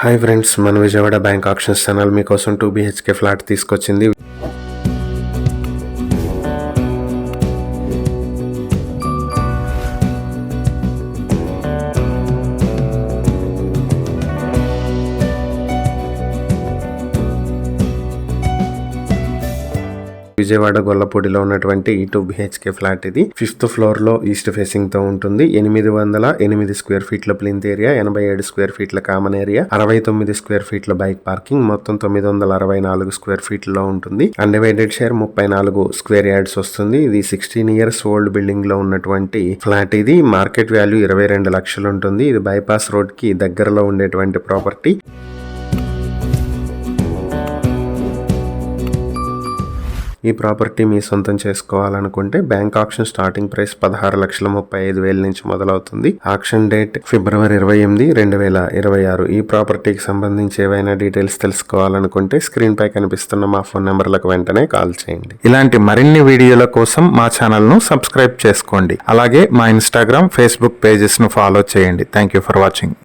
Hi friends, మన Vijayawada bank options channel మీకోసం 2 BHK flat తీసుకొచ్చింది. విజయవాడ గొల్లపూడిలో ఉన్నటువంటి 2 BHK ఫ్లాట్ ఇది 5th ఫ్లోర్ లో ఈస్ట్ ఫేసింగ్ తో ఉంటుంది. 808 స్క్వేర్ ఫీట్ల ప్లింత్ ఏరియా, 87 స్క్వేర్ ఫీట్ల కామన్ ఏరియా, 69 స్క్వేర్ ఫీట్ల బైక్ పార్కింగ్, మొత్తం 964 స్క్వేర్ ఫీట్లలో ఉంటుంది. అన్డివైడెడ్ షేర్ 34 స్క్వేర్ యార్డ్స్ వస్తుంది. ఇది 16 ఇయర్స్ ఓల్డ్ బిల్డింగ్ లో ఉన్నటువంటి ఫ్లాట్. ఇది మార్కెట్ వాల్యూ 22 లక్షలు ఉంటుంది. ఇది బైపాస్ రోడ్ కి దగ్గరలో ఉండేటువంటి ప్రాపర్టీ. ఈ ప్రాపర్టీ మీ సొంతం చేసుకోవాలనుకుంటే బ్యాంక్ ఆక్షన్ స్టార్టింగ్ ప్రైస్ 16,35,000 నుంచి మొదలవుతుంది. ఆక్షన్ డేట్ ఫిబ్రవరి 28, 2026. ఈ ప్రాపర్టీకి సంబంధించి ఏవైనా డీటెయిల్స్ తెలుసుకోవాలనుకుంటే స్క్రీన్ పై కనిపిస్తున్న మా ఫోన్ నెంబర్లకు వెంటనే కాల్ చేయండి. ఇలాంటి మరిన్ని వీడియోల కోసం మా ఛానల్ ను సబ్స్క్రైబ్ చేసుకోండి. అలాగే మా ఇన్స్టాగ్రామ్, ఫేస్బుక్ పేజెస్ ను ఫాలో చేయండి. Thank you for watching.